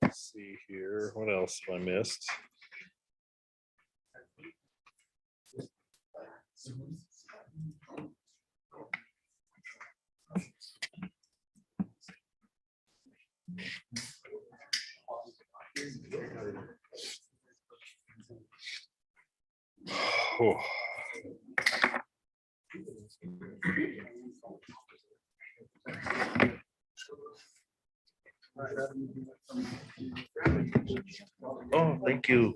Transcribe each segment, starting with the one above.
Let's see here, what else have I missed? Oh. Oh, thank you.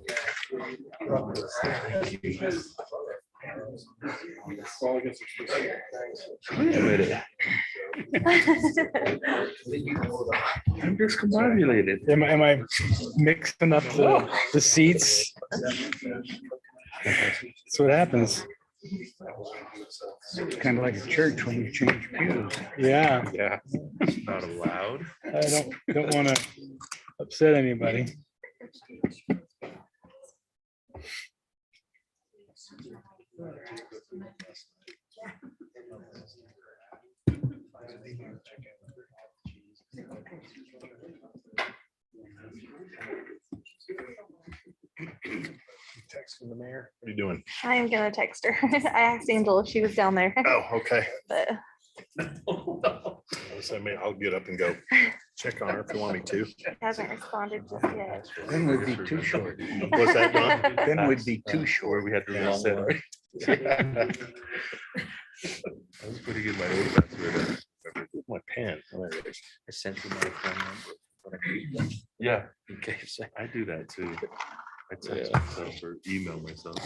Wait a minute. I'm discombobulated. Am I mixing up the seats? That's what happens. It's kind of like a church when you change pews. Yeah, Yeah, it's not allowed. I don't want to upset anybody. Texting the mayor. What are you doing? I'm gonna text her. I asked Angela if she was down there, Oh, okay. but I'll get up and go check on her if you want me to. she hasn't responded just yet. Then we'd be too short. What's that, Don? Then we'd be too short. We had to Yeah. reset it. That was pretty good. My old password. My pen. Oh, there it is. I sent you my phone number. Yeah, In case. I do that too. I text Yeah. myself or email myself.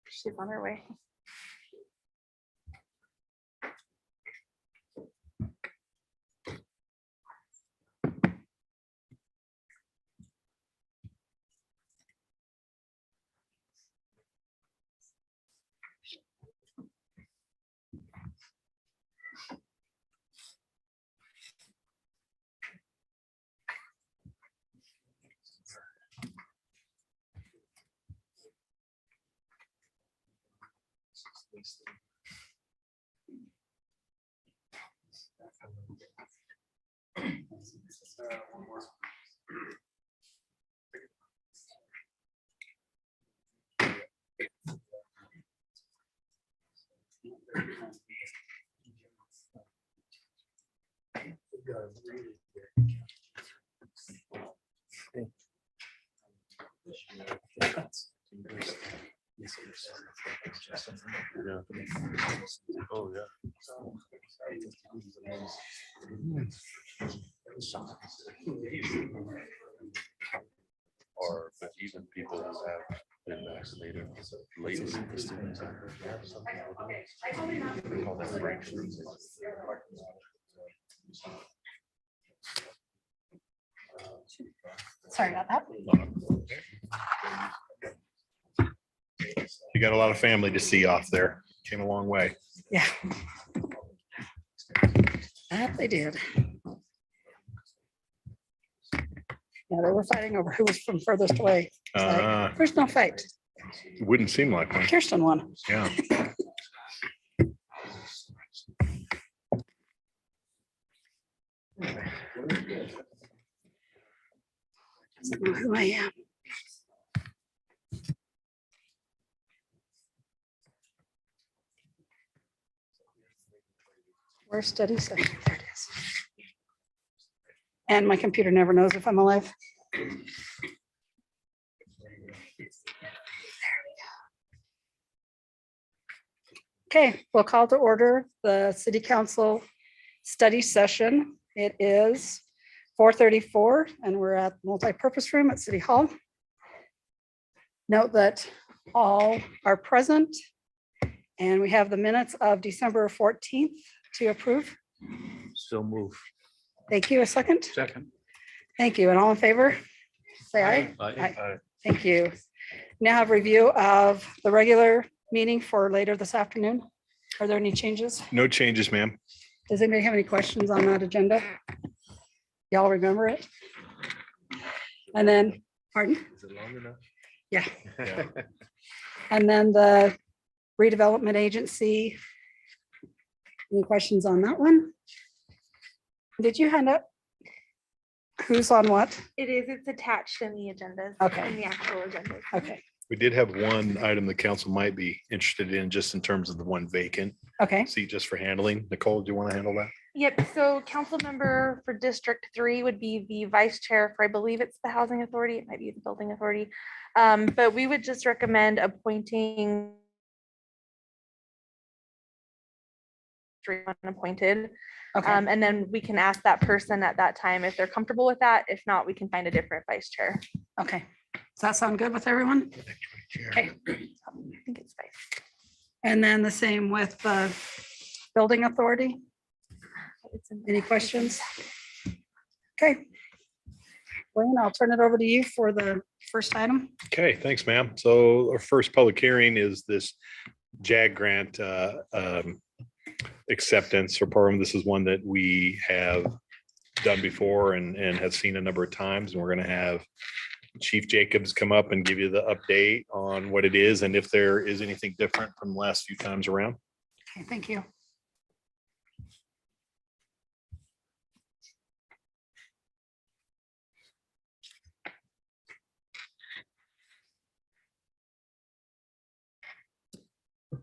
She's on her way. Yeah. Oh, yeah. Or, but even people who have been vaccinated lately. They call that breakthrough. Sorry about that. You got a lot of family to see off there. Came a long way. Yeah. That they did. Yeah, they were fighting over who was from furthest away. It's like, there's no fight. Wouldn't seem like one. Kirsten won. Yeah. Doesn't know who I am. Where's study session? There it is. And my computer never knows if I'm alive. Okay, we'll call to order the city council study session. It is 4:34 and we're at multi-purpose room at City Hall. Note that all are present and we have the minutes of December 14th to approve. So move. Thank you. A second. Second. Thank you. And all in favor? Say aye. Aye. Thank you. Now have review of the regular meeting for later this afternoon? Are there any changes? No changes, ma'am. Does anybody have any questions on that agenda? Y'all remember it? And then, pardon? Is it long enough? Yeah. Yeah. And then the redevelopment agency. Any questions on that one? Did you hand up? Who's on what? It's attached in the agenda. Okay. In the actual agenda. Okay, We did have one item the council might be interested in, just in terms of the one vacant okay, seat just for handling. Nicole, do you want to handle that? Yep, so council member for District 3 would be the vice chair for, I believe it's the Housing Authority, it might be the Building Authority. But we would just recommend appointing appointed. okay. And then we can ask that person at that time if they're comfortable with that. If not, we can find a different vice chair. Okay. Does that sound good with everyone? Okay. I think it's vice. And then the same with the building authority. It's in- Any questions? Okay. Wayne, I'll turn it over to you for the first item. Okay, thanks, ma'am. So our first public hearing is this JAG grant acceptance or program. This is one that we have done before and have seen a number of times. And we're going to have Chief Jacobs come up and give you the update on what it is and if there is anything different from the last few times around. Okay, thank you.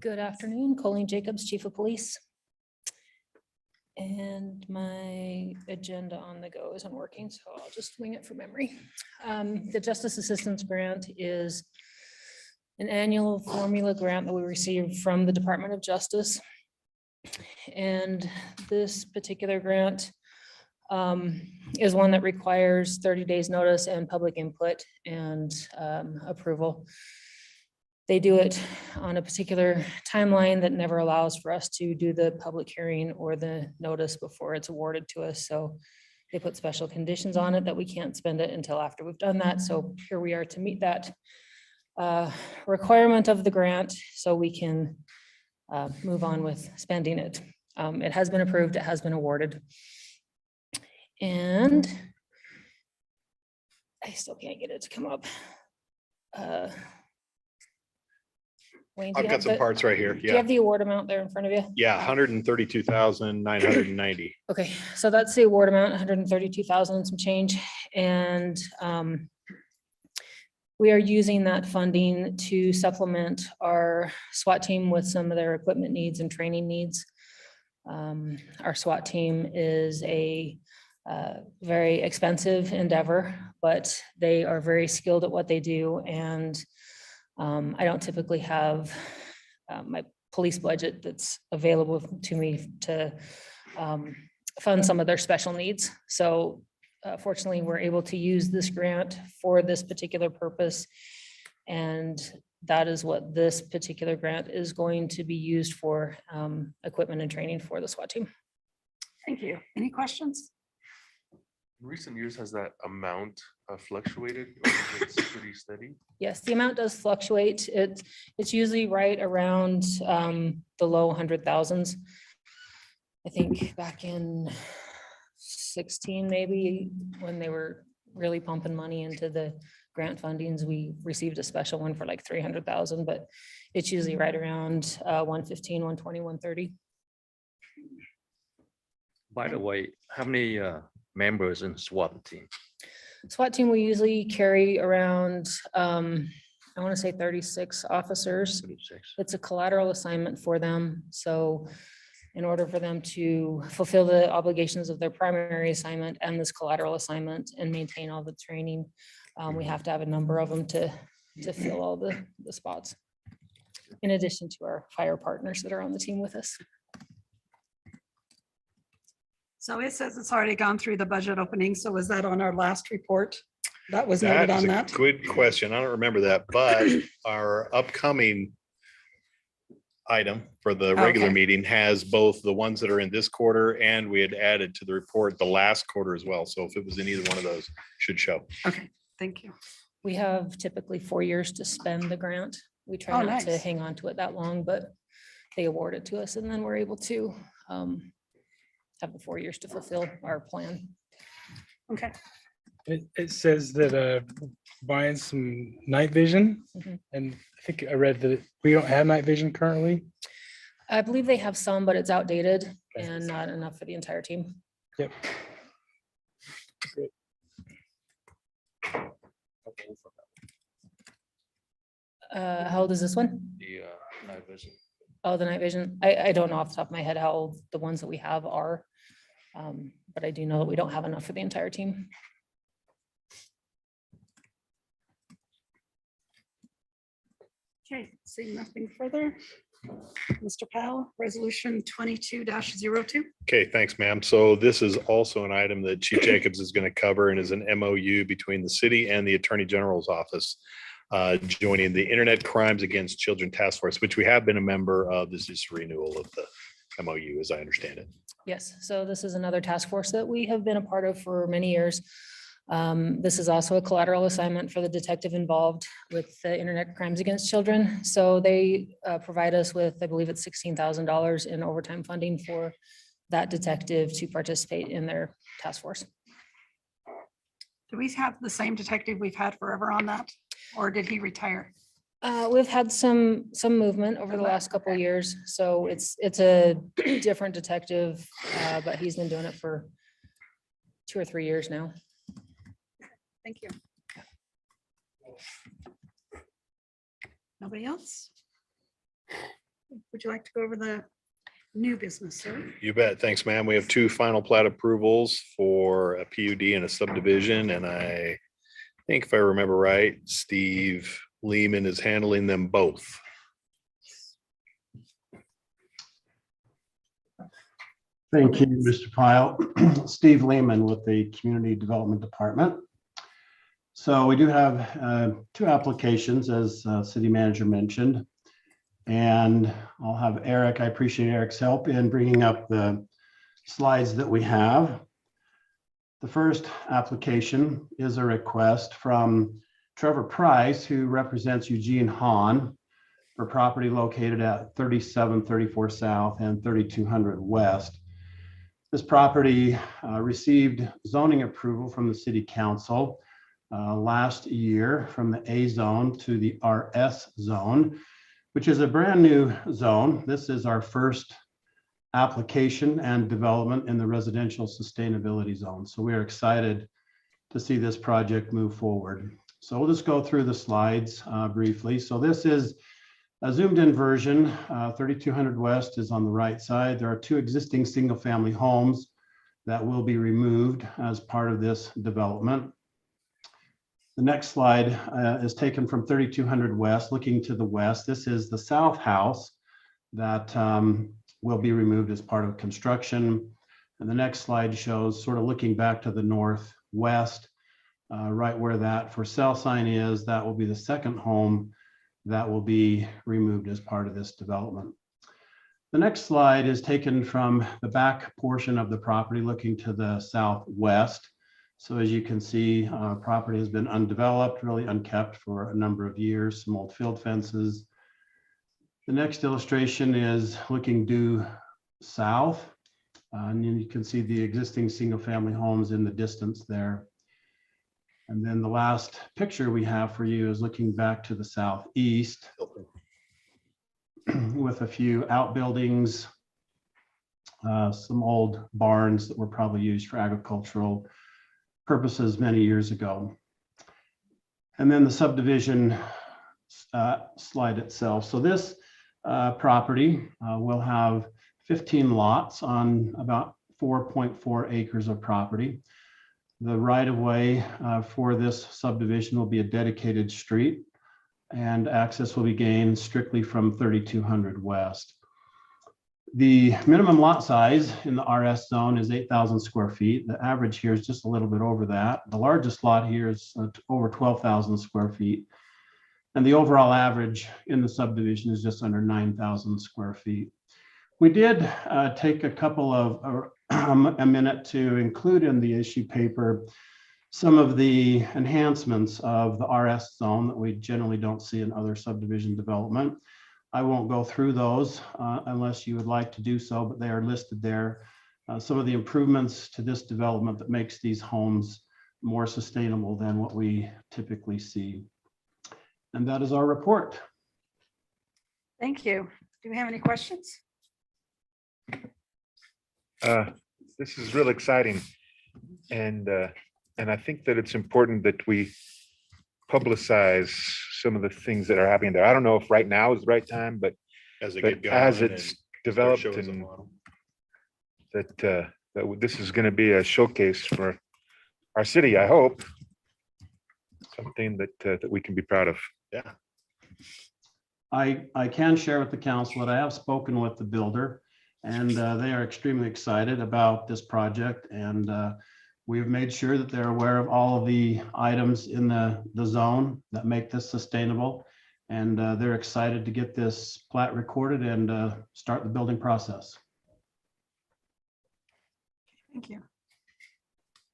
Good afternoon, Colleen Jacobs, Chief of Police. And my agenda on the go isn't working, so I'll just wing it from memory. The Justice Assistance Grant is an annual formula grant that we receive from the Department of Justice. And this particular grant is one that requires 30 days notice and public input and approval. They do it on a particular timeline that never allows for us to do the public hearing or the notice before it's awarded to us. So they put special conditions on it that we can't spend it until after we've done that. So here we are to meet that requirement of the grant so we can move on with spending it. It has been approved, it has been awarded. And I still can't get it to come up. Wayne, do I've you got have some the, parts right here. do you Yeah. have the award amount there in front of you? Yeah, 132,990. Okay, so that's the award amount, 132,000 and some change. And we are using that funding to supplement our SWAT team with some of their equipment needs and training needs. Our SWAT team is a very expensive endeavor, but they are very skilled at what they do. And I don't typically have my police budget that's available to me to fund some of their special needs. So fortunately, we're able to use this grant for this particular purpose. And that is what this particular grant is going to be used for, equipment and training for the SWAT team. Thank you. Any questions? In recent years, has that amount fluctuated? Or is it pretty steady? Yes, the amount does fluctuate. It's usually right around the low 100,000s. I think back in 16, maybe when they were really pumping money into the grant fundings, we received a special one for like 300,000, but it's usually right around 115, 120, 130. By the way, how many members in SWAT team? SWAT team, we usually carry around, I want to say 36 officers. 36. It's a collateral assignment for them. So in order for them to fulfill the obligations of their primary assignment and this collateral assignment and maintain all the training, we have to have a number of them to fill all the spots. In addition to our fire partners that are on the team with us. So it says it's already gone through the budget opening. So was that on our last report? That was noted That is on a that? good question. I don't remember that, but our upcoming item for the regular Okay. meeting has both the ones that are in this quarter and we had added to the report the last quarter as well. So if it was in either one of those, should show. Okay, thank you. We have typically 4 years to spend the grant. We Oh, try not to nice. hang on to it that long, but they award it to us and then we're able to have the 4 years to fulfill our plan. Okay, It says that buying some night vision. Mhm. And I think I read that we don't have night vision currently. I believe they have some, but it's outdated Okay. and not enough for the entire team. Yep. How old is this one? The night vision. Oh, the night vision. I don't know off the top of my head how old the ones that we have are. But I do know that we don't have enough for the entire team. okay, seeing nothing further. Mr. Powell, resolution 22-02. Okay, thanks, ma'am. So this is also an item that Chief Jacobs is going to cover and is an MOU between the city and the Attorney General's office, joining the Internet Crimes Against Children Task Force, which we have been a member of. This is renewal of the MOU, as I understand it. Yes, so this is another task force that we have been a part of for many years. This is also a collateral assignment for the detective involved with the Internet Crimes Against Children. So they provide us with, I believe it's $16,000 in overtime funding for that detective to participate in their task force. Do we have the same detective we've had forever on that? Or did he retire? We've had some movement over the last couple of years, so it's a different detective, but he's been doing it for 2 or 3 years now. Thank you. Nobody else? Would you like to go over the new business, sir? You bet. Thanks, ma'am. We have 2 final plat approvals for a PUD and a subdivision, and I think if I remember right, Steve Lehman is handling them both. Thank you, Mr. Pyle. Steve Lehman with the Community Development Department. So we do have 2 applications, as City Manager mentioned. And I'll have Eric, I appreciate Eric's help in bringing up the slides that we have. The first application is a request from Trevor Price, who represents Eugene Hahn, for property located at 3734 South and 3200 West. This property received zoning approval from the City Council last year from the A zone to the RS zone, which is a brand new zone. This is our first application and development in the residential sustainability zone. So we are excited to see this project move forward. So we'll just go through the slides briefly. So this is a zoomed in version. 3200 West is on the right side. There are 2 existing single family homes that will be removed as part of this development. The next slide is taken from 3200 West, looking to the west. This is the south house that will be removed as part of construction. And the next slide shows sort of looking back to the northwest, right where that for sale sign is. That will be the second home that will be removed as part of this development. The next slide is taken from the back portion of the property looking to the southwest. So as you can see, property has been undeveloped, really unkept for a number of years, some old field fences. The next illustration is looking due south. And you can see the existing single family homes in the distance there. And then the last picture we have for you is looking back to the southeast with a few outbuildings, some old barns that were probably used for agricultural purposes many years ago. And then the subdivision slide itself. So this property will have 15 lots on about 4.4 acres of property. The right-of-way for this subdivision will be a dedicated street, and access will be gained strictly from 3200 West. The minimum lot size in the RS zone is 8,000 square feet. The average here is just a little bit over that. The largest lot here is over 12,000 square feet. And the overall average in the subdivision is just under 9,000 square feet. We did take a couple of a minute to include in the issue paper some of the enhancements of the RS zone that we generally don't see in other subdivision development. I won't go through those unless you would like to do so, but they are listed there. Some of the improvements to this development that makes these homes more sustainable than what we typically see. And that is our report. Thank you. Do we have any questions? This is real exciting. And I think that it's important that we publicize some of the things that are happening there. I don't know if right now is the right time, but As they but get as going it's and start developed showing and some model. that this is going to be a showcase for our city, I hope. Something that we can be proud of. Yeah. I can share with the council that I have spoken with the builder, and they are extremely excited about this project. And we've made sure that they're aware of all of the items in the zone that make this sustainable. And they're excited to get this plat recorded and start the building process. Thank you.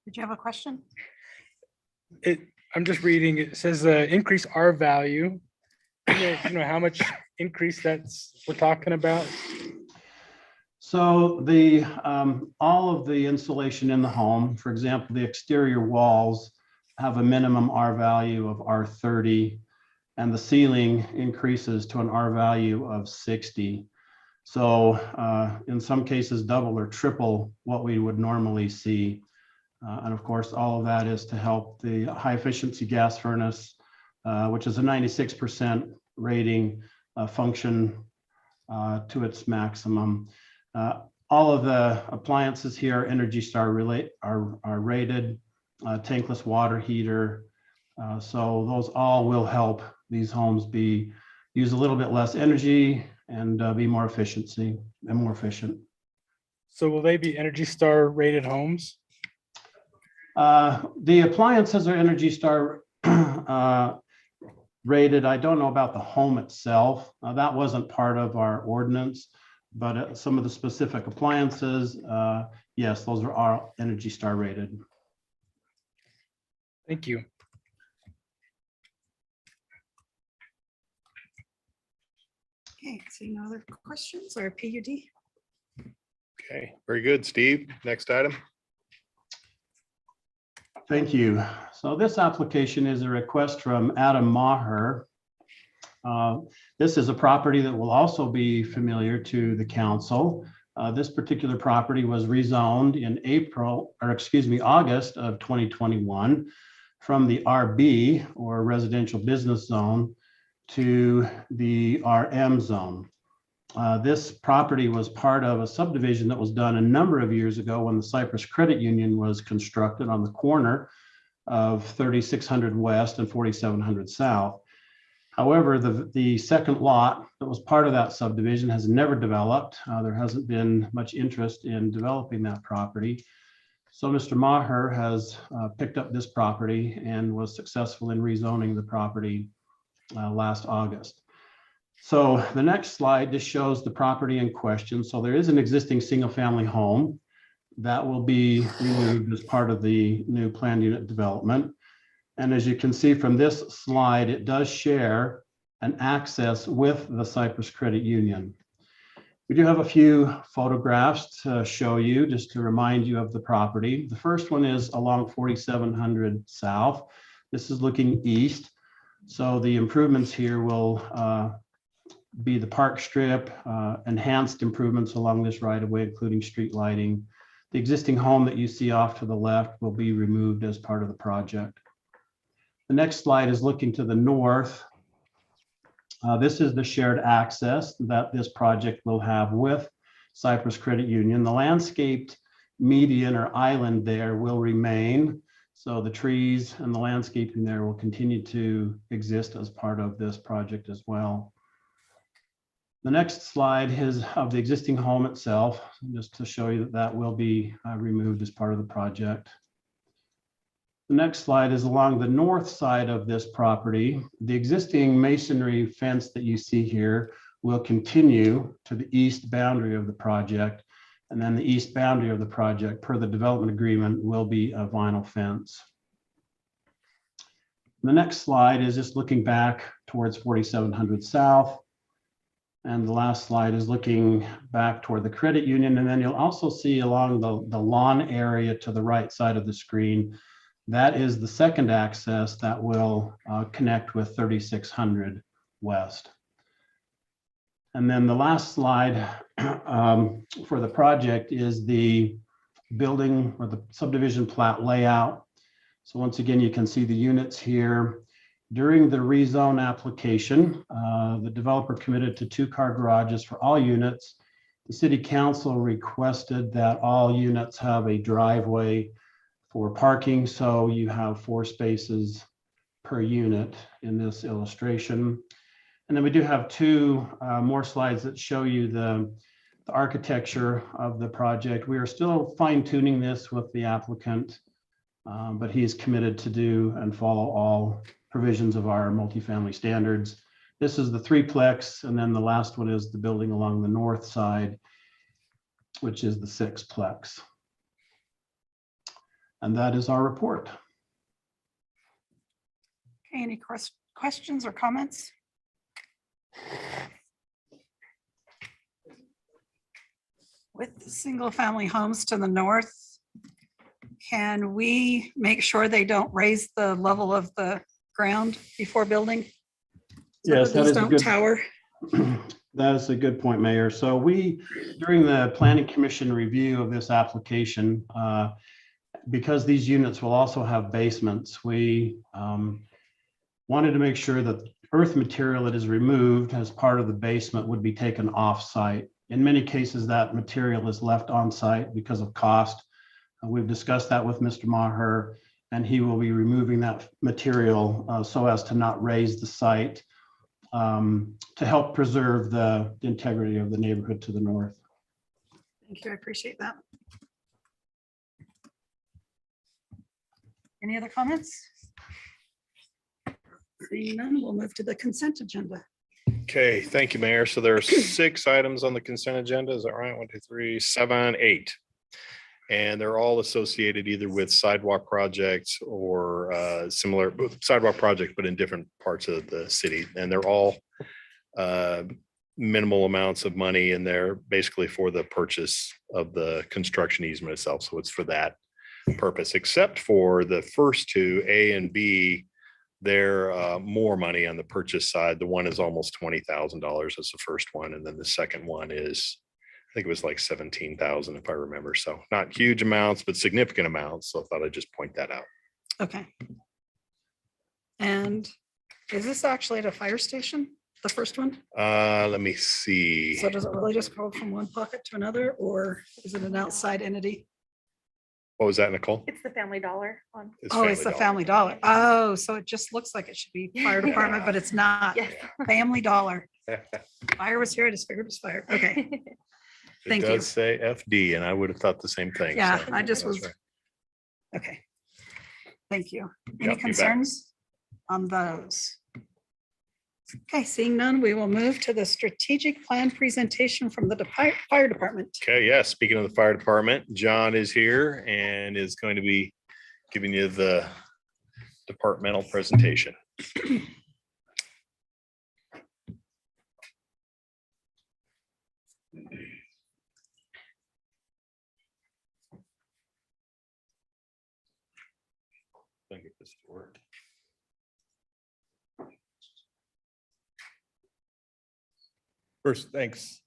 Did you have a question? I'm just reading, it says increase R value. You know how much increase we're talking about? So all of the insulation in the home, for example, the exterior walls have a minimum R value of R30, and the ceiling increases to an R value of 60. So in some cases, double or triple what we would normally see. And of course, all of that is to help the high efficiency gas furnace, which is a 96% rating, function to its maximum. All of the appliances here, Energy Star are rated, tankless water heater. So those all will help these homes use a little bit less energy and be more efficient. So will they be Energy Star rated homes? The appliances are Energy Star rated. I don't know about the home itself. That wasn't part of our ordinance, but some of the specific appliances, yes, those are all Energy Star rated. Thank you. Okay, see no other questions or PUD? Okay, very good. Steve, next item. Thank you. So this application is a request from Adam Maher. This is a property that will also be familiar to the council. This particular property was rezoned in August of 2021 from the RB, or residential business zone, to the RM zone. This property was part of a subdivision that was done a number of years ago when the Cypress Credit Union was constructed on the corner of 3600 West and 4700 South. However, the second lot that was part of that subdivision has never developed. There hasn't been much interest in developing that property. So Mr. Maher has picked up this property and was successful in rezoning the property last August. So the next slide just shows the property in question. So there is an existing single-family home that will be removed as part of the new planned unit development. And as you can see from this slide, it does share an access with the Cypress Credit Union. We do have a few photographs to show you, just to remind you of the property. The first one is along 4700 South. This is looking east. So the improvements here will be the park strip, enhanced improvements along this right of way, including street lighting. The existing home that you see off to the left will be removed as part of the project. The next slide is looking to the north. This is the shared access that this project will have with Cypress Credit Union. The landscaped median or island there will remain. So the trees and the landscaping there will continue to exist as part of this project as well. The next slide is of the existing home itself, just to show you that that will be removed as part of the project. The next slide is along the north side of this property. The existing masonry fence that you see here will continue to the east boundary of the project. And then the east boundary of the project, per the development agreement, will be a vinyl fence. The next slide is just looking back towards 4700 South. And the last slide is looking back toward the credit union. And then you'll also see along the lawn area to the right side of the screen, that is the second access that will connect with 3600 West. And then the last slide for the project is the building or the subdivision plat layout. So once again, you can see the units here. During the rezone application, the developer committed to 2-car garages for all units. The city council requested that all units have a driveway for parking. So you have 4 spaces per unit in this illustration. And then we do have 2 more slides that show you the architecture of the project. We are still fine tuning this with the applicant, but he is committed to do and follow all provisions of our multifamily standards. This is the 3-plex, and then the last one is the building along the north side, which is the 6-plex. And that is our report. Okay, any questions or comments? With the single-family homes to the north, can we make sure they don't raise the level of the ground before building? So Yes, that these is a don't good, tower. that is a good point, Mayor. So we, during the Planning Commission review of this application, because these units will also have basements, we wanted to make sure that earth material that is removed as part of the basement would be taken off-site. In many cases, that material is left on-site because of cost. We've discussed that with Mr. Maher, and he will be removing that material so as to not raise the site to help preserve the integrity of the neighborhood to the north. Thank you, I appreciate that. Any other comments? Seeing none, we'll move to the consent agenda. Okay, thank you, Mayor. So there are 6 items on the consent agenda. Is that right? 1, 2, 3, 7, 8. And they're all associated either with sidewalk projects or similar sidewalk projects, but in different parts of the city. And they're all minimal amounts of money, and they're basically for the purchase of the construction easement itself. So it's for that purpose, except for the first 2, A and B. They're more money on the purchase side. The one is almost $20,000 as the first one. And then the second one is, I think it was like 17,000 if I remember. So not huge amounts, but significant amounts. So I thought I'd just point that out. Okay. And is this actually at a fire station, the first one? Let me see. So does it really just go from one pocket to another, or is it an outside entity? What was that, Nicole? It's the Family Dollar one. Oh, it's the Family Dollar. Oh, so it just looks like it should be fire department, but it's not. Yes. Family Dollar. Fire was here, I just figured it was fire. Okay, thank It you. does say FD, and I would have thought the same thing. Yeah, so I just that's was. right. Okay. Thank you. Yep, Any you bet. concerns on those? Okay, seeing none, we will move to the strategic plan presentation from the fire department. Okay, yeah, speaking of the fire department, John is here and is going to be giving you the departmental presentation. Let me get this to work. First, thanks,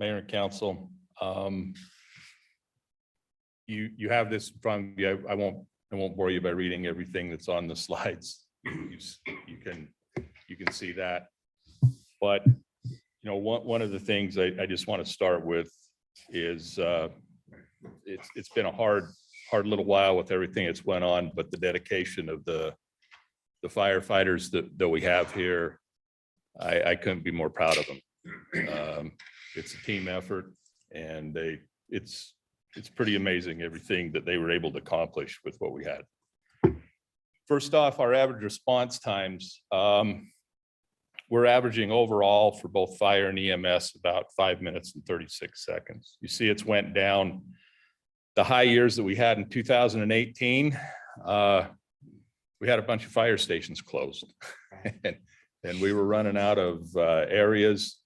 Mayor and Council. You have this in front of you. I won't bore you by reading everything that's on the slides. You can see that. But, one of the things I just want to start with is it's been a hard little while with everything that's went on, but the dedication of the firefighters that we have here, I couldn't be more proud of them. It's a team effort, and it's pretty amazing everything that they were able to accomplish with what we had. First off, our average response times, we're averaging overall for both fire and EMS about 5 minutes and 36 seconds. You see it's went down. The high years that we had in 2018, we had a bunch of fire stations closed. And we were running out of areas.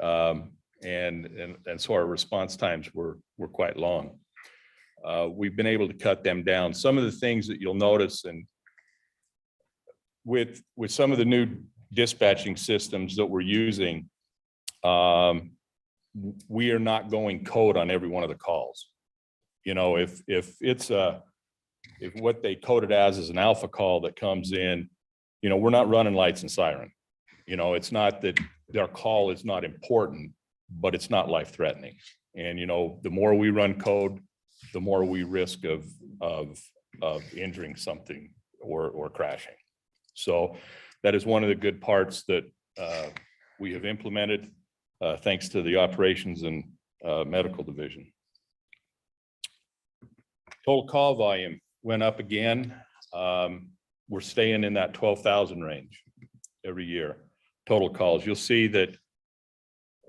And so our response times were quite long. We've been able to cut them down. Some of the things that you'll notice, and with some of the new dispatching systems that we're using, we are not going code on every one of the calls. You know, if what they coded as is an alpha call that comes in, you know, we're not running lights and siren. You know, it's not that their call is not important, but it's not life threatening. And, you know, the more we run code, the more we risk of injuring something or crashing. So that is one of the good parts that we have implemented thanks to the operations and medical division. Total call volume went up again. We're staying in that 12,000 range every year. Total calls. You'll see that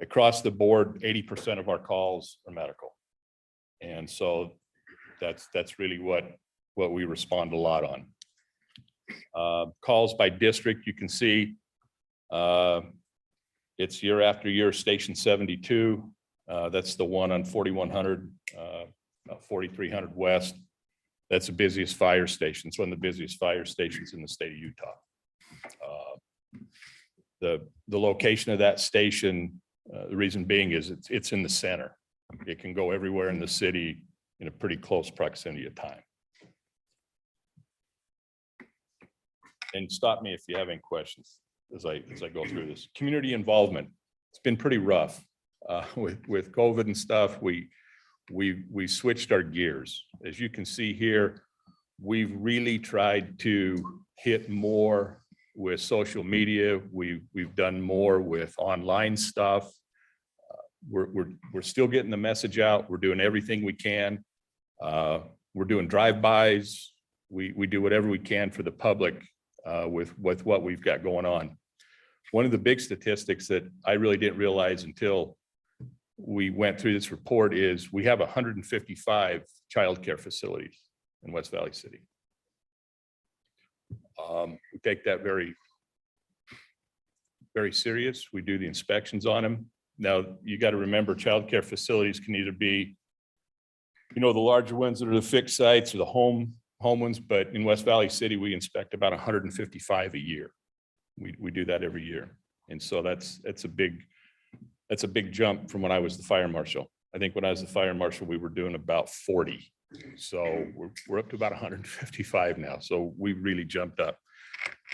across the board, 80% of our calls are medical. And so that's really what we respond a lot on. Calls by district, you can see it's year after year, Station 72. That's the one on 4100, 4300 West. That's the busiest fire station. It's one of the busiest fire stations in the state of Utah. The location of that station, the reason being is it's in the center. It can go everywhere in the city in a pretty close proximity of time. And stop me if you have any questions as I go through this. Community involvement. It's been pretty rough with COVID and stuff. We switched our gears. As you can see here, we've really tried to hit more with social media. We've done more with online stuff. We're still getting the message out. We're doing everything we can. We're doing drive-bys. We do whatever we can for the public with what we've got going on. One of the big statistics that I really didn't realize until we went through this report is we have 155 childcare facilities in West Valley City. We take that very, very serious. We do the inspections on them. Now, you got to remember, childcare facilities can either be, you know, the larger ones that are the fixed sites or the home ones, but in West Valley City, we inspect about 155 a year. We do that every year. And so that's a big jump from when I was the fire marshal. I think when I was the fire marshal, we were doing about 40. So we're up to about 155 now. So we really jumped up.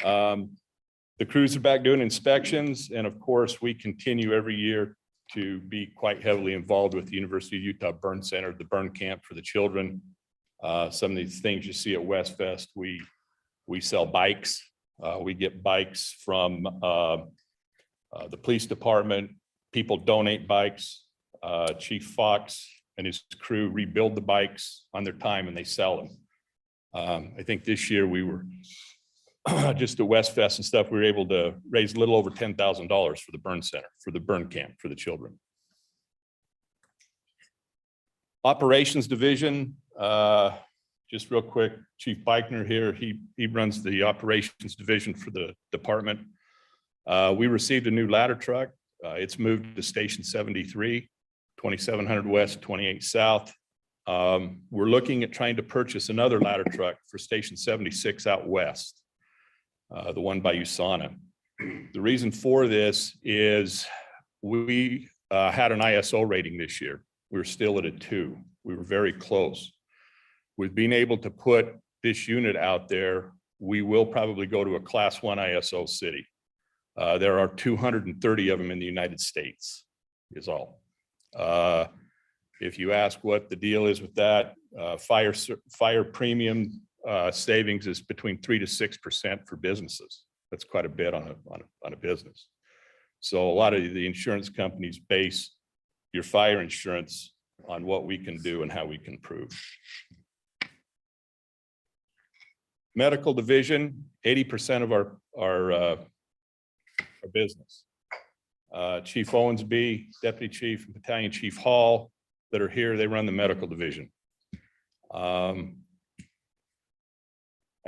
The crews are back doing inspections. And of course, we continue every year to be quite heavily involved with the University of Utah Burn Center, the burn camp for the children. Some of these things you see at West Fest, we sell bikes. We get bikes from the police department. People donate bikes. Chief Fox and his crew rebuild the bikes on their time and they sell them. I think this year we were just at West Fest and stuff, we were able to raise a little over $10,000 for the burn center, for the burn camp for the children. Operations division, just real quick, Chief Beichner here, he runs the operations division for the department. We received a new ladder truck. It's moved to Station 73, 2700 West, 28 South. We're looking at trying to purchase another ladder truck for Station 76 out west, the one by USANA. The reason for this is we had an ISO rating this year. We were still at a 2. We were very close. With being able to put this unit out there, we will probably go to a Class 1 ISO city. There are 230 of them in the United States, is all. If you ask what the deal is with that, fire premium savings is between 3 to 6% for businesses. That's quite a bit on a business. So a lot of the insurance companies base your fire insurance on what we can do and how we can improve. Medical division, 80% of our business. Chief Owensby, Deputy Chief, and Battalion Chief Hall that are here, they run the medical division. I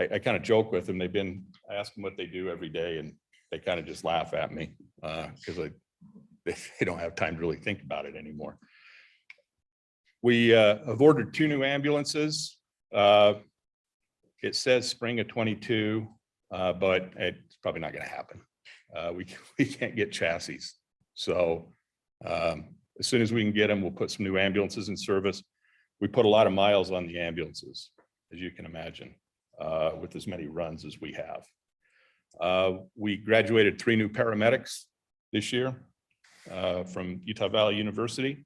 I kind of joke with them. I ask them what they do every day and they kind of just laugh at me because they don't have time to really think about it anymore. We have ordered 2 new ambulances. It says spring of 22, but it's probably not going to happen. We can't get chassis. So as soon as we can get them, we'll put some new ambulances in service. We put a lot of miles on the ambulances, as you can imagine, with as many runs as we have. We graduated 3 new paramedics this year from Utah Valley University.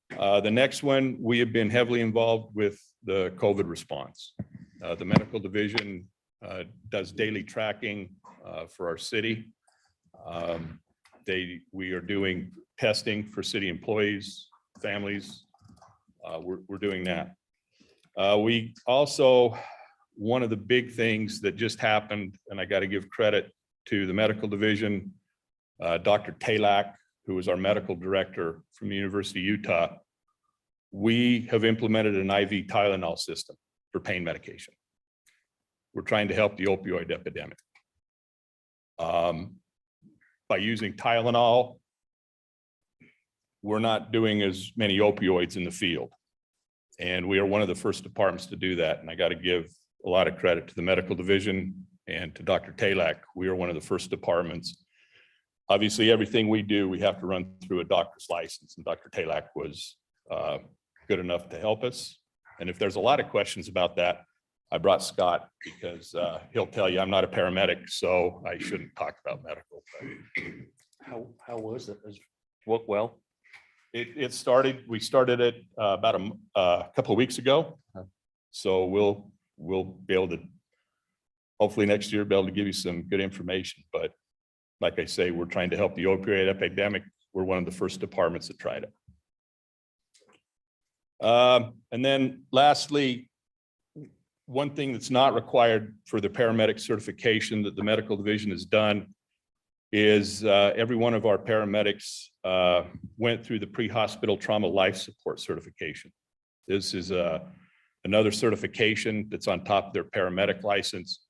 The next one, we have been heavily involved with the COVID response. The medical division does daily tracking for our city. We are doing testing for city employees, families. We're doing that. We also, one of the big things that just happened, and I got to give credit to the medical division, Dr. Talak, who is our medical director from the University of Utah. We have implemented an IV Tylenol system for pain medication. We're trying to help the opioid epidemic. By using Tylenol, we're not doing as many opioids in the field. And we are one of the first departments to do that. And I got to give a lot of credit to the medical division and to Dr. Talak. We are one of the first departments. Obviously, everything we do, we have to run through a doctor's license, and Dr. Talak was good enough to help us. And if there's a lot of questions about that, I brought Scott because he'll tell you I'm not a paramedic, so I shouldn't talk about medical. How was it? It worked well? We started it about a couple of weeks ago. So we'll be able to, hopefully next year, be able to give you some good information. But like I say, we're trying to help the opioid epidemic. We're one of the first departments that tried it. And then lastly, one thing that's not required for the paramedic certification that the medical division has done is every one of our paramedics went through the pre-hospital trauma life support certification. This is another certification that's on top of their paramedic license.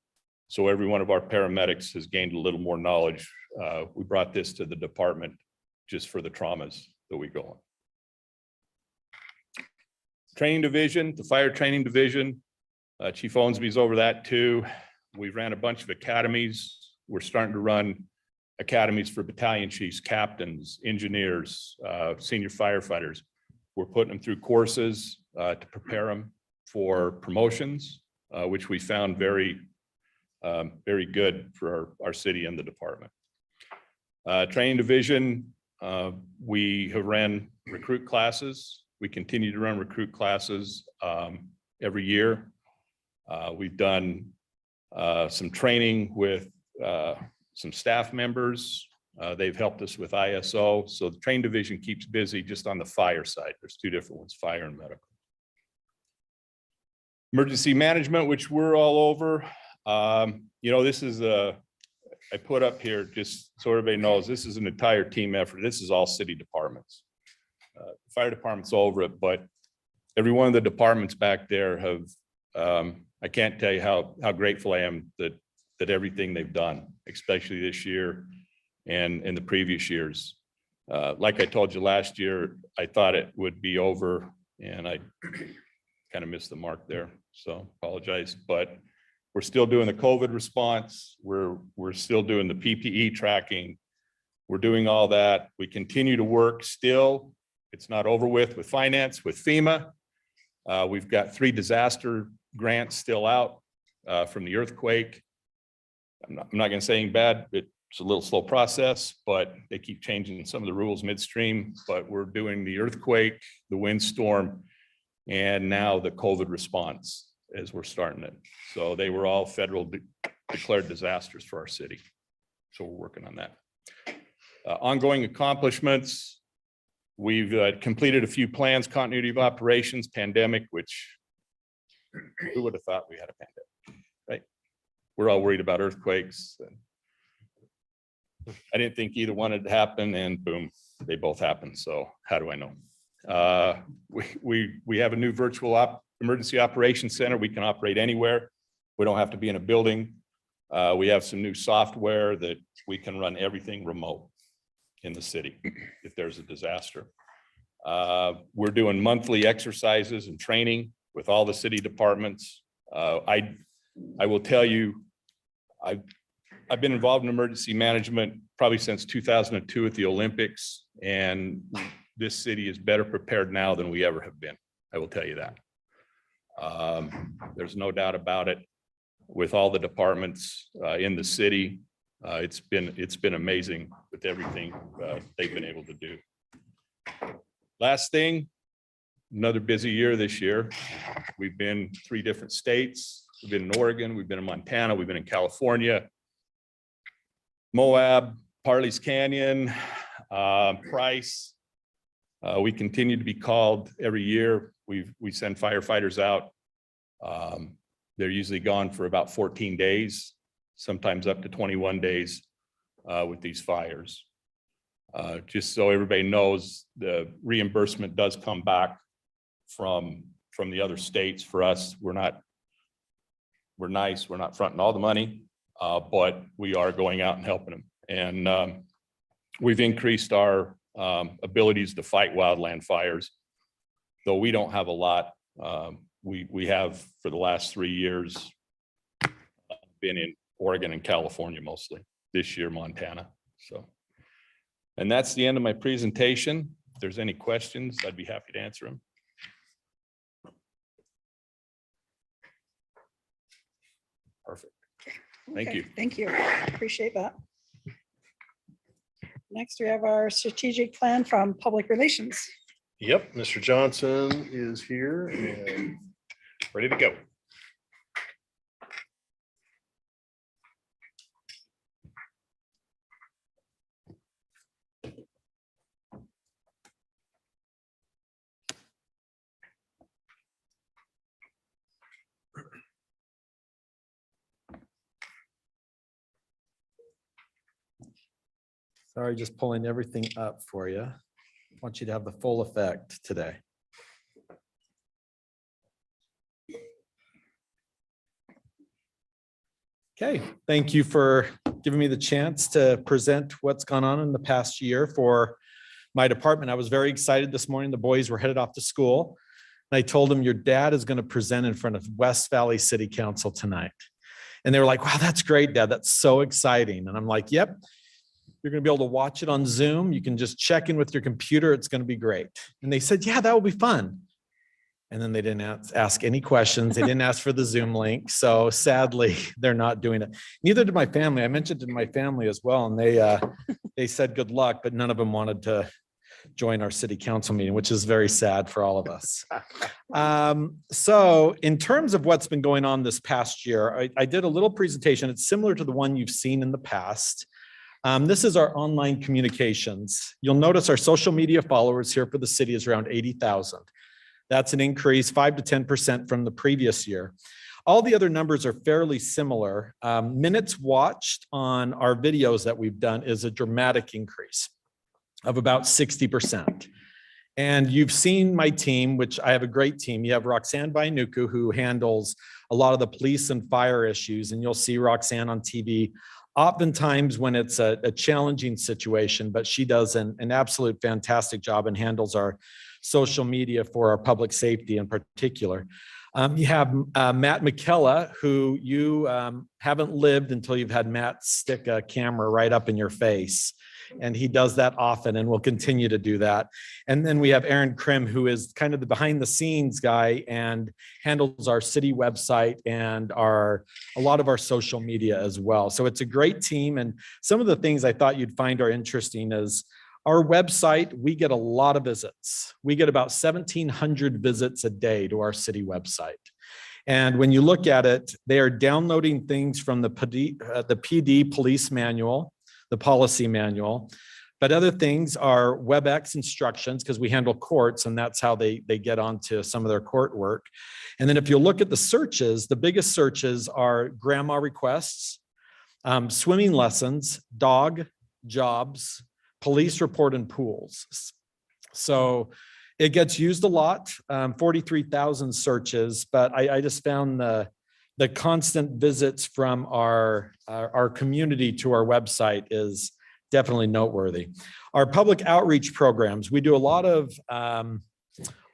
So every one of our paramedics has gained a little more knowledge. We brought this to the department just for the traumas that we go on. Training division, the fire training division, Chief Owensby's over that too. We ran a bunch of academies. We're starting to run academies for battalion chiefs, captains, engineers, senior firefighters. We're putting them through courses to prepare them for promotions, which we found very good for our city and the department. Training division, we have ran recruit classes. We continue to run recruit classes every year. We've done some training with some staff members. They've helped us with ISO. So the training division keeps busy just on the fire side. There's 2 different ones, fire and medical. Emergency management, which we're all over. This is I put up here just so everybody knows this is an entire team effort. This is all city departments. Fire department's over it, but every one of the departments back there have, I can't tell you how grateful I am that everything they've done, especially this year and in the previous years. Like I told you last year, I thought it would be over and I kind of missed the mark there. So apologize, but we're still doing the COVID response. We're still doing the PPE tracking. We're doing all that. We continue to work still. It's not over with finance, with FEMA. We've got 3 disaster grants still out from the earthquake. I'm not going to say anything bad. It's a little slow process, but they keep changing some of the rules midstream. But we're doing the earthquake, the windstorm, and now the COVID response as we're starting it. So they were all federal declared disasters for our city. So we're working on that. Ongoing accomplishments. We've completed a few plans, continuity of operations, pandemic, which who would have thought we had a pandemic, right? We're all worried about earthquakes. I didn't think either one had happened, and boom, they both happened. So how do I know? We have a new virtual emergency operations center. We can operate anywhere. We don't have to be in a building. We have some new software that we can run everything remote in the city if there's a disaster. We're doing monthly exercises and training with all the city departments. I will tell you, I've been involved in emergency management probably since 2002 at the Olympics, and this city is better prepared now than we ever have been. I will tell you that. There's no doubt about it. With all the departments in the city, it's been amazing with everything they've been able to do. Last thing, another busy year this year. We've been 3 different states. We've been in Oregon, we've been in Montana, we've been in California, Moab, Parley's Canyon, Price. We continue to be called every year. We send firefighters out. They're usually gone for about 14 days, sometimes up to 21 days with these fires. Just so everybody knows, the reimbursement does come back from the other states. For us, we're nice, we're not fronting all the money, but we are going out and helping them. And we've increased our abilities to fight wildland fires, though we don't have a lot. We have, for the last 3 years, been in Oregon and California mostly, this year Montana. So, and that's the end of my presentation. If there's any questions, I'd be happy to answer them. Perfect. Thank Okay, you. Thank you. Appreciate that. Next, we have our strategic plan from Public Relations. Yep, Mr. Johnson is here and ready to go. Sorry, just pulling everything up for you. Want you to have the full effect today. Okay, thank you for giving me the chance to present what's gone on in the past year for my department. I was very excited this morning. The boys were headed off to school. And I told them, your dad is going to present in front of West Valley City Council tonight. And they were like, wow, that's great, Dad. That's so exciting. And I'm like, yep. You're going to be able to watch it on Zoom. You can just check in with your computer. It's going to be great. And they said, yeah, that will be fun. And then they didn't ask any questions. They didn't ask for the Zoom link. So sadly, they're not doing it. Neither did my family. I mentioned it to my family as well. And they said good luck, but none of them wanted to join our city council meeting, which is very sad for all of us. So in terms of what's been going on this past year, I did a little presentation. It's similar to the one you've seen in the past. This is our online communications. You'll notice our social media followers here for the city is around 80,000. That's an increase 5 to 10% from the previous year. All the other numbers are fairly similar. Minutes watched on our videos that we've done is a dramatic increase of about 60%. And you've seen my team, which I have a great team. You have Roxanne Bainuku, who handles a lot of the police and fire issues, and you'll see Roxanne on TV oftentimes when it's a challenging situation, but she does an absolute fantastic job and handles our social media for our public safety in particular. You have Matt McKella, who you haven't lived until you've had Matt stick a camera right up in your face. And he does that often and will continue to do that. And then we have Aaron Krim, who is kind of the behind the scenes guy and handles our city website and a lot of our social media as well. So it's a great team. And some of the things I thought you'd find are interesting is our website, we get a lot of visits. We get about 1,700 visits a day to our city website. And when you look at it, they are downloading things from the PD police manual, the policy manual, but other things are WebEx instructions because we handle courts and that's how they get onto some of their court work. And then if you look at the searches, the biggest searches are grandma requests, swimming lessons, dog, jobs, police report, and pools. So it gets used a lot, 43,000 searches, but I just found the the constant visits from our community to our website is definitely noteworthy. Our public outreach programs, we do a lot of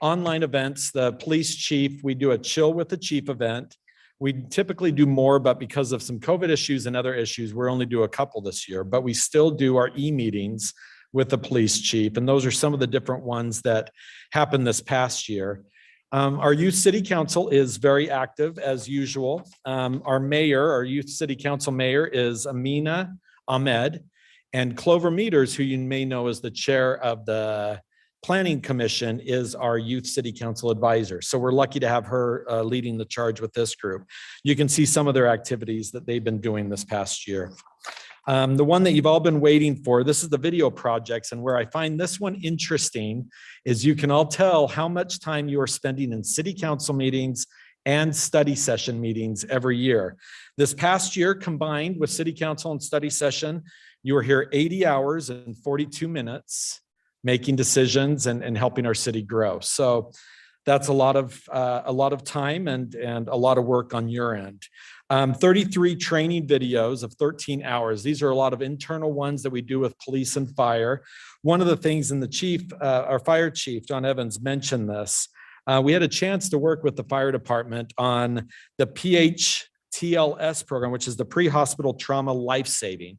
online events. The police chief, we do a chill with the chief event. We typically do more, but because of some COVID issues and other issues, we're only do a couple this year, but we still do our e-meetings with the police chief. And those are some of the different ones that happened this past year. Our youth city council is very active as usual. Our youth city council mayor is Amina Ahmed, and Clover Meters, who you may know as the chair of the Planning Commission, is our youth city council advisor. So we're lucky to have her leading the charge with this group. You can see some of their activities that they've been doing this past year. The one that you've all been waiting for, this is the video projects, and where I find this one interesting is you can all tell how much time you are spending in city council meetings and study session meetings every year. This past year, combined with city council and study session, you were here 80 hours and 42 minutes making decisions and helping our city grow. So that's a lot of time and a lot of work on your end. 33 training videos of 13 hours. These are a lot of internal ones that we do with police and fire. One of the things, and the chief, our fire chief, John Evans, mentioned this. We had a chance to work with the fire department on the PHTLS program, which is the pre-hospital trauma life-saving.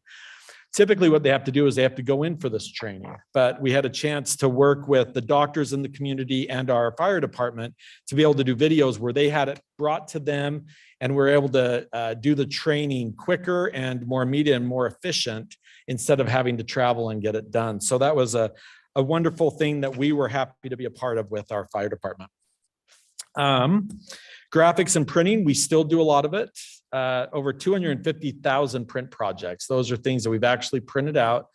Typically what they have to do is they have to go in for this training, but we had a chance to work with the doctors in the community and our fire department to be able to do videos where they had it brought to them, and we're able to do the training quicker and more immediate and more efficient instead of having to travel and get it done. So that was a wonderful thing that we were happy to be a part of with our fire department. Graphics and printing, we still do a lot of it. Over 250,000 print projects. Those are things that we've actually printed out.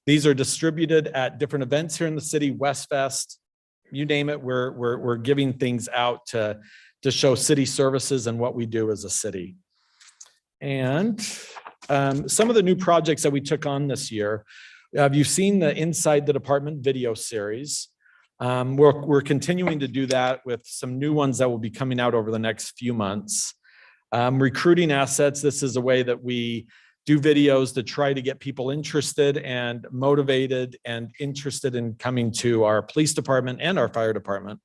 These are distributed at different events here in the city, Westfest, you name it. We're giving things out to show city services and what we do as a city. And some of the new projects that we took on this year, have you seen the Inside the Department video series? We're continuing to do that with some new ones that will be coming out over the next few months. Recruiting assets, this is a way that we do videos to try to get people interested and motivated and interested in coming to our police department and our fire department.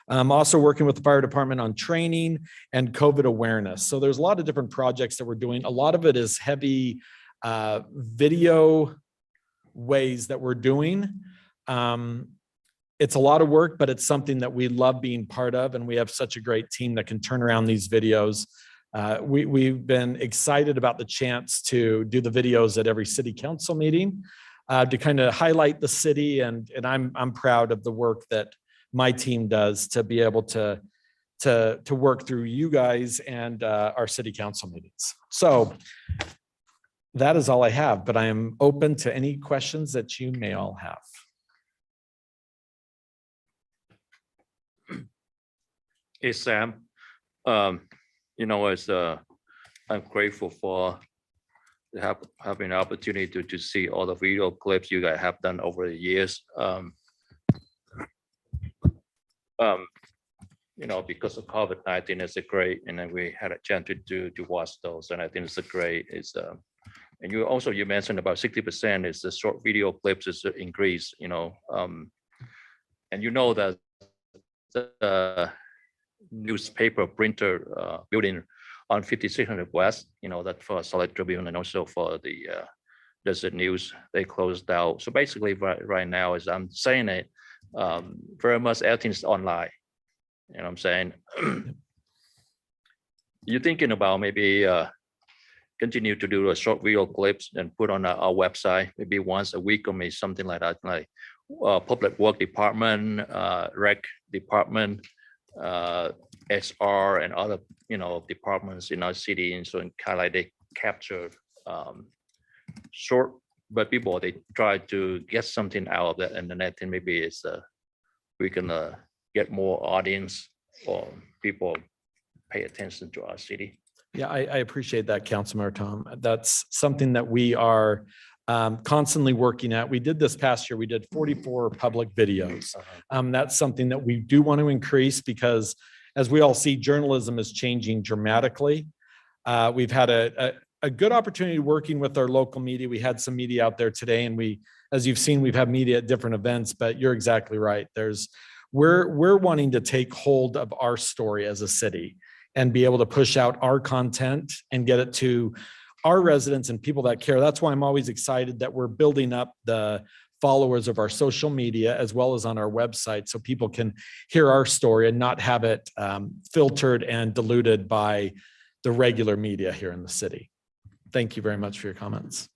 Also working with the fire department on training and COVID awareness. So there's a lot of different projects that we're doing. A lot of it is heavy video ways that we're doing. It's a lot of work, but it's something that we love being part of, and we have such a great team that can turn around these videos. We've been excited about the chance to do the videos at every city council meeting to kind of highlight the city, and I'm proud of the work that my team does to be able to work through you guys and our city council meetings. So that is all I have, but I am open to any questions that you may all have. Hey, Sam, I'm grateful for having an opportunity to see all the video clips you guys have done over the years. Because of COVID-19, it's a great, and then we had a chance to watch those, and I think it's a great. And you mentioned about 60% is the short video clips is the increase. And that the newspaper printer building on 5600 West, that for Solid Tribune and also for the Desert News, they closed down. So basically right now, as I'm saying it, very much everything's online. You know what I'm saying? You're thinking about maybe continue to do a short video clips and put on our website, maybe once a week or maybe something like that, like public work department, rec department, SR and other, departments in our city. And so kind of like they capture short, but people, they try to get something out of that. And then I think maybe it's we can get more audience or people pay attention to our city. Yeah, I appreciate that, Councilmember Tom. That's something that we are constantly working at. We did this past year, we did 44 public videos. That's something that we do want to increase because as we all see, journalism is changing dramatically. We've had a good opportunity working with our local media. We had some media out there today, and as you've seen, we've had media at different events, but you're exactly right. We're wanting to take hold of our story as a city and be able to push out our content and get it to our residents and people that care. That's why I'm always excited that we're building up the followers of our social media as well as on our website, so people can hear our story and not have it filtered and diluted by the regular media here in the city. Thank you very much for your comments.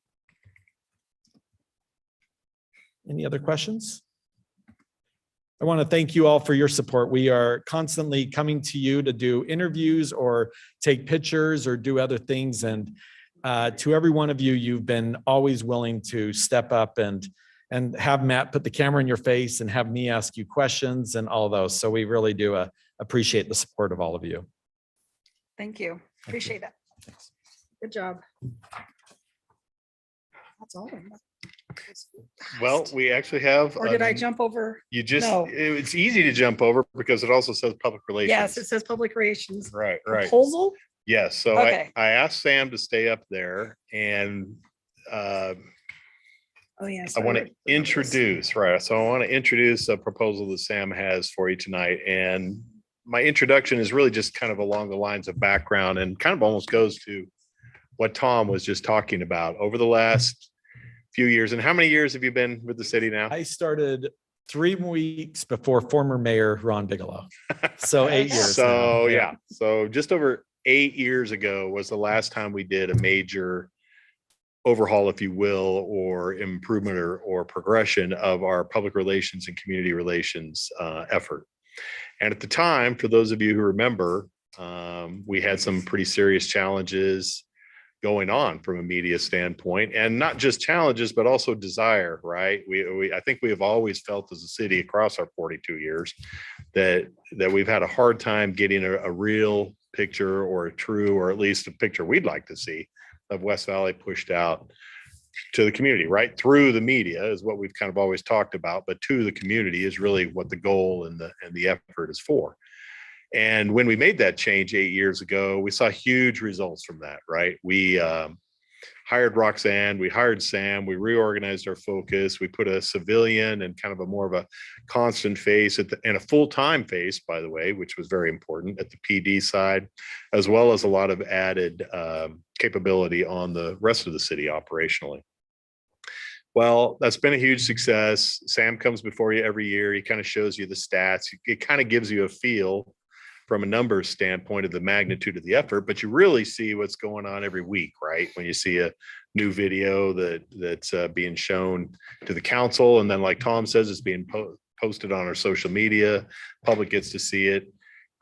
Any other questions? I want to thank you all for your support. We are constantly coming to you to do interviews or take pictures or do other things. And to every one of you, you've been always willing to step up and have Matt put the camera in your face and have me ask you questions and all those. So we really do appreciate the support of all of you. Thank you. Appreciate it. Good job. That's all. Well, we actually have. Or did I jump over? You just, No. it's easy to jump over because it also says public relations. Yes, it says public relations. Right, right. Proposal? Yes, so Okay. I asked Sam to stay up there and Oh, yes. I want to introduce, right, so I want to introduce a proposal that Sam has for you tonight. And my introduction is really just kind of along the lines of background and kind of almost goes to what Tom was just talking about over the last few years. And how many years have you been with the city now? I started 3 weeks before former mayor Ron Bigelow. So 8 years. So now. yeah, so just over 8 years ago was the last time we did a major overhaul, if you will, or improvement or progression of our public relations and community relations effort. And at the time, for those of you who remember, we had some pretty serious challenges going on from a media standpoint, and not just challenges, but also desire, right? I think we have always felt as a city across our 42 years that we've had a hard time getting a real picture or a true, or at least a picture we'd like to see of West Valley pushed out to the community, right? Through the media is what we've kind of always talked about, but to the community is really what the goal and the effort is for. And when we made that change 8 years ago, we saw huge results from that, right? We hired Roxanne, we hired Sam, we reorganized our focus, we put a civilian and kind of a more of a constant face and a full-time face, by the way, which was very important at the PD side, as well as a lot of added capability on the rest of the city operationally. Well, that's been a huge success. Sam comes before you every year. He kind of shows you the stats. It kind of gives you a feel from a numbers standpoint of the magnitude of the effort, but you really see what's going on every week, right? When you see a new video that's being shown to the council, and then like Tom says, it's being posted on our social media, public gets to see it.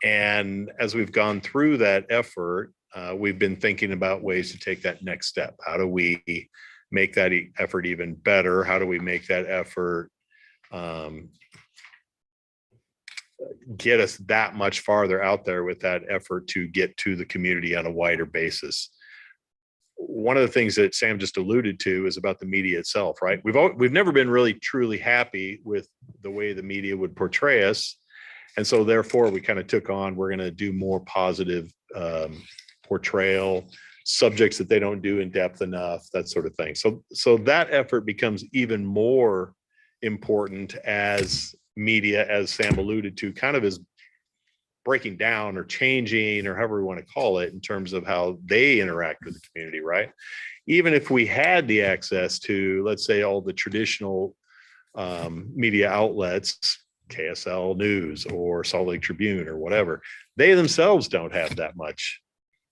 And as we've gone through that effort, we've been thinking about ways to take that next step. How do we make that effort even better? How do we make that effort get us that much farther out there with that effort to get to the community on a wider basis? One of the things that Sam just alluded to is about the media itself, right? We've never been really truly happy with the way the media would portray us. And so therefore we kind of took on, we're going to do more positive portrayal, subjects that they don't do in depth enough, that sort of thing. So that effort becomes even more important as media, as Sam alluded to, kind of is breaking down or changing, or however we want to call it, in terms of how they interact with the community, right? Even if we had the access to, let's say, all the traditional media outlets, KSL News or Salt Lake Tribune or whatever, they themselves don't have that much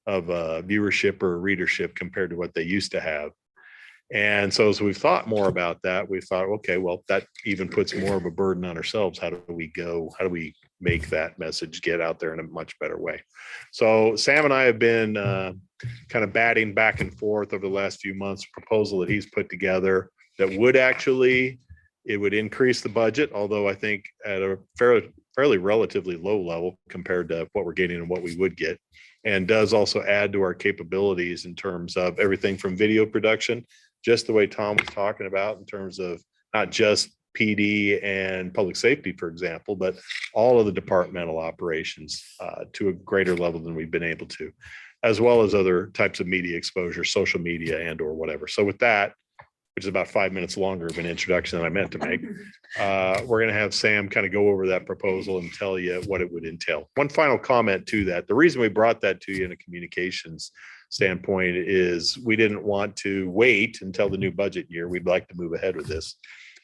of viewership or readership compared to what they used to have. And so as we've thought more about that, we thought, okay, well, that even puts more of a burden on ourselves. How do we make that message get out there in a much better way? So Sam and I have been kind of batting back and forth over the last few months, a proposal that he's put together that would actually, it would increase the budget, although I think at a fairly relatively low level compared to what we're getting and what we would get, and does also add to our capabilities in terms of everything from video production, just the way Tom was talking about, in terms of not just PD and public safety, for example, but all of the departmental operations to a greater level than we've been able to. as well as other types of media exposure, social media and or whatever. So with that, which is about 5 minutes longer of an introduction than I meant to make, we're going to have Sam kind of go over that proposal and tell you what it would entail. One final comment to that. The reason we brought that to you in a communications standpoint is we didn't want to wait until the new budget year. We'd like to move ahead with this.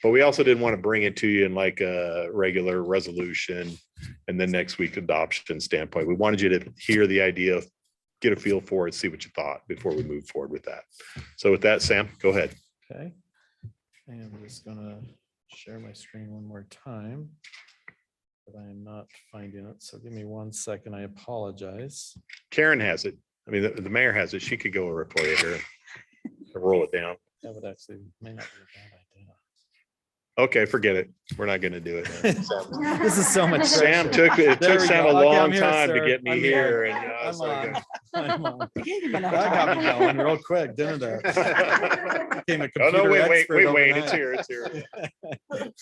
But we also didn't want to bring it to you in like a regular resolution and then next week adoption standpoint. We wanted you to hear the idea, get a feel for it, see what you thought before we move forward with that. So with that, Sam, go ahead. Okay. And I'm just gonna share my screen one more time. But I am not finding it. So give me 1 second. I apologize. Karen has it. I mean, the mayor has it. She could go over it for you here. Roll it down. That would actually may not be a bad idea. Okay, forget it. We're not going to do it. This is so much. Sam pressure. it There took we Sam go. a Okay, I'm long here, time to sir. get me I'm here. here. And you know, I was I'm like, on. I'm on. You gave him enough That got time. me going real quick, didn't it? Became a oh no, computer wait, expert It's overnight. here. It's here.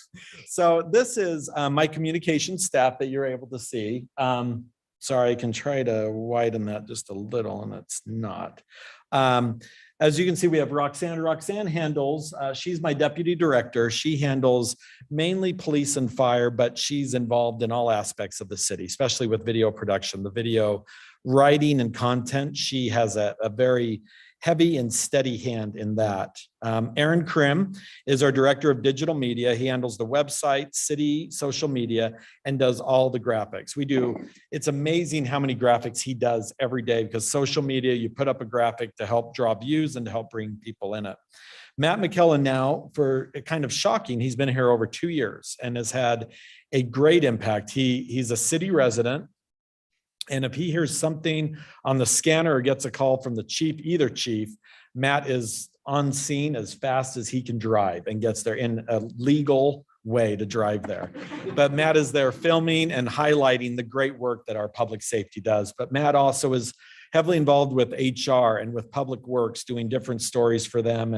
So this is my communication staff that you're able to see. Sorry, I can try to widen that just a little and it's not. As you can see, we have Roxanne. Roxanne handles, she's my deputy director. She handles mainly police and fire, but she's involved in all aspects of the city, especially with video production, the video writing and content. She has a very heavy and steady hand in that. Aaron Krim is our director of digital media. He handles the website, city, social media, and does all the graphics. It's amazing how many graphics he does every day because social media, you put up a graphic to help draw views and to help bring people in it. Matt McKellen now, for kind of shocking, he's been here over 2 years and has had a great impact. He's a city resident. And if he hears something on the scanner or gets a call from the chief, either chief, Matt is on scene as fast as he can drive and gets there in a legal way to drive there. But Matt is there filming and highlighting the great work that our public safety does. But Matt also is heavily involved with HR and with Public Works, doing different stories for them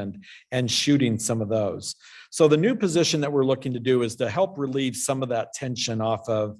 and shooting some of those. So the new position that we're looking to do is to help relieve some of that tension off of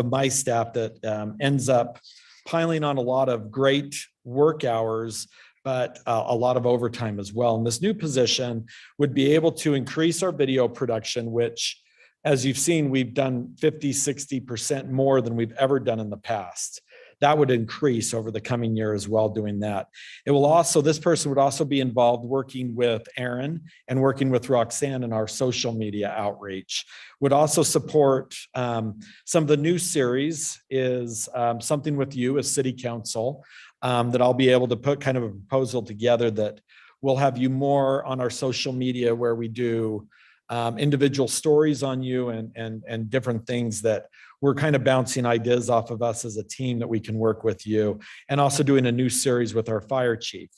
my staff that ends up piling on a lot of great work hours, but a lot of overtime as well. And this new position would be able to increase our video production, which, as you've seen, we've done 50, 60% more than we've ever done in the past. That would increase over the coming year as well doing that. This person would also be involved working with Aaron and working with Roxanne in our social media outreach. Would also support some of the new series is Something With You as City Council that I'll be able to put kind of a proposal together that will have you more on our social media where we do individual stories on you and different things that we're kind of bouncing ideas off of us as a team that we can work with you, and also doing a new series with our fire chief,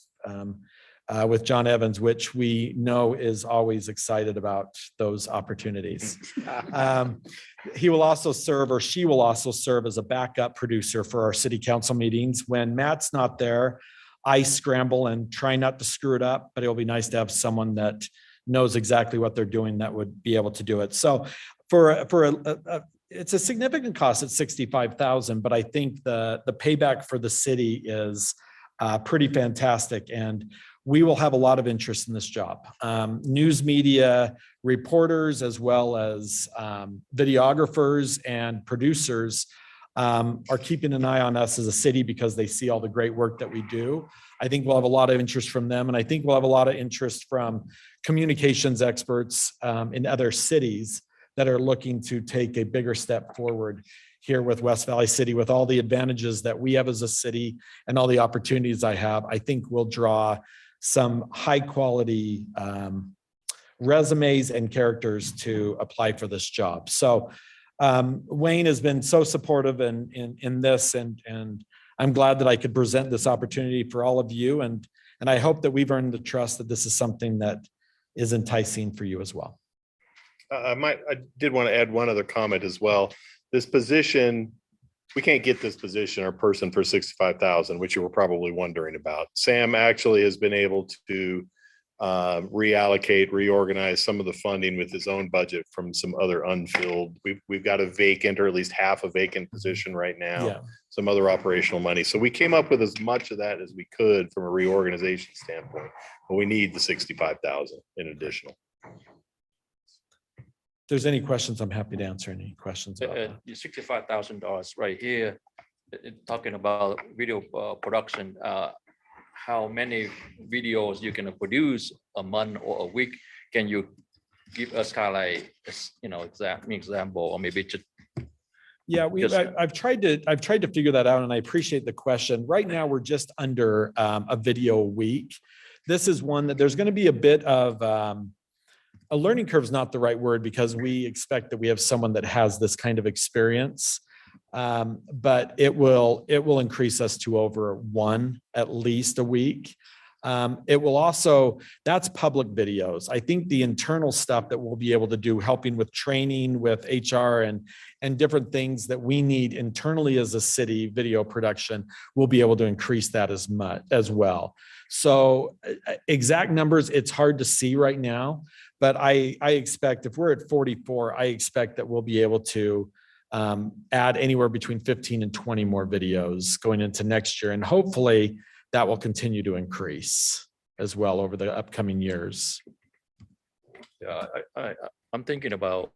with John Evans, which we know is always excited about those opportunities. He will also serve, or she will also serve as a backup producer for our city council meetings. When Matt's not there, I scramble and try not to screw it up, but it'll be nice to have someone that knows exactly what they're doing that would be able to do it. So it's a significant cost at $65,000, but I think the payback for the city is pretty fantastic. And we will have a lot of interest in this job. News media reporters, as well as videographers and producers are keeping an eye on us as a city because they see all the great work that we do. I think we'll have a lot of interest from them. And I think we'll have a lot of interest from communications experts in other cities that are looking to take a bigger step forward here with West Valley City, with all the advantages that we have as a city and all the opportunities I have. I think we'll draw some high quality resumes and characters to apply for this job. So Wayne has been so supportive in this, and I'm glad that I could present this opportunity for all of you. And I hope that we've earned the trust that this is something that is enticing for you as well. I did want to add one other comment as well. This position, we can't get this position or person for $65,000, which you were probably wondering about. Sam actually has been able to reallocate, reorganize some of the funding with his own budget from some other unfilled. We've got a vacant, or at least half a vacant position right now. Yeah. some other operational money. So we came up with as much of that as we could from a reorganization standpoint, but we need the 65,000 in additional. If there's any questions, I'm happy to answer any questions about that. $65,000 right here, talking about video production, how many videos you can produce a month or a week? Can you give us kind of like, example, or maybe just Yeah, Just- I've tried to figure that out, and I appreciate the question. Right now, we're just under a video a week. This is one that there's going to be a bit of a learning curve is not the right word, because we expect that we have someone that has this kind of experience. But it will increase us to over one at least a week. It will also, that's public videos. I think the internal stuff that we'll be able to do, helping with training with HR and different things that we need internally as a city video production, we'll be able to increase that as much as well. So exact numbers, it's hard to see right now, but I expect if we're at 44, I expect that we'll be able to add anywhere between 15 and 20 more videos going into next year. And hopefully that will continue to increase as well over the upcoming years. Yeah, I'm thinking about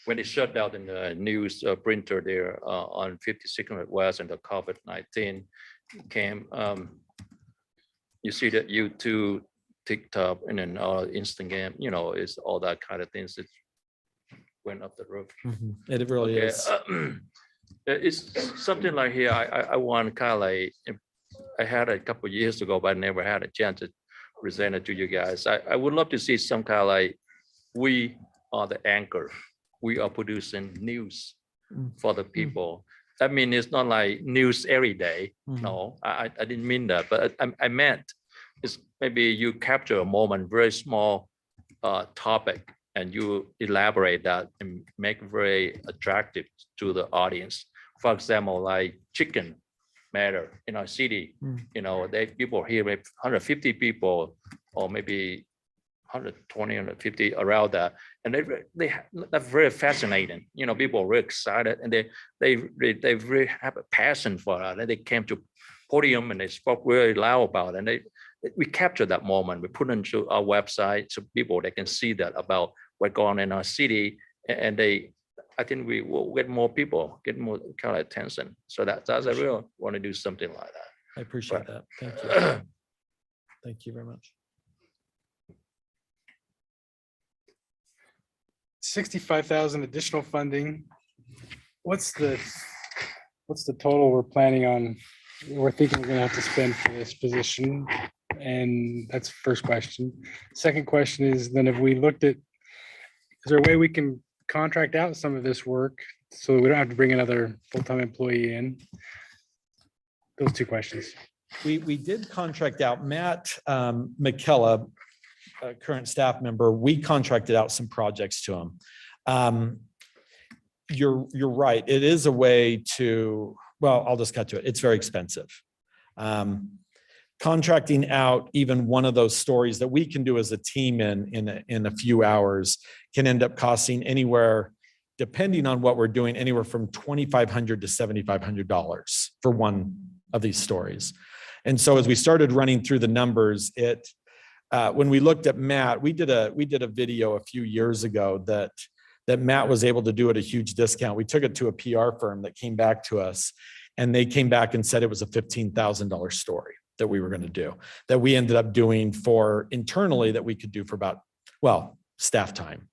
when they shut down in the news printer there on 52nd West and the COVID-19 came. You see that YouTube, TikTok, and then Instagram, it's all that kind of things that went up the roof. It really Okay, is. it's something like here. I want kind of like, I had a couple of years ago, but I never had a chance to present it to you guys. I would love to see some kind of like, we are the anchor. We are producing news for the people. I mean, it's not like news every day. No, I didn't mean that, but I meant it's maybe you capture a moment, very small topic, and you elaborate that and make it very attractive to the audience. For example, like chicken matter in our city, people here, maybe 150 people, or maybe 120, 150 around that. And that's very fascinating. People are really excited, and they really have a passion for that. And they came to podium and they spoke really loud about it. And we captured that moment. We put it into our website so people, they can see that about what's going on in our city. And I think we will get more people, get more kind of attention. So that's I really want to do something like that. I appreciate that. Thank you. Thank you very much. 65,000 additional funding. What's the total we're planning on? We're thinking we're gonna have to spend for this position. And that's the first question. Second question is, then if we looked at, is there a way we can contract out some of this work so we don't have to bring another full-time employee in? Those two questions. We did contract out Matt McKella, a current staff member. We contracted out some projects to him. You're right. It is a way to, well, I'll just cut to it. It's very expensive. Contracting out even one of those stories that we can do as a team in a few hours can end up costing anywhere, depending on what we're doing, anywhere from $2,500 to $7,500 for one of these stories. And so as we started running through the numbers, when we looked at Matt, we did a video a few years ago that Matt was able to do at a huge discount. We took it to a PR firm that came back to us, and they came back and said it was a $15,000 story that we were going to do, that we ended up doing for internally that we could do for about, staff time.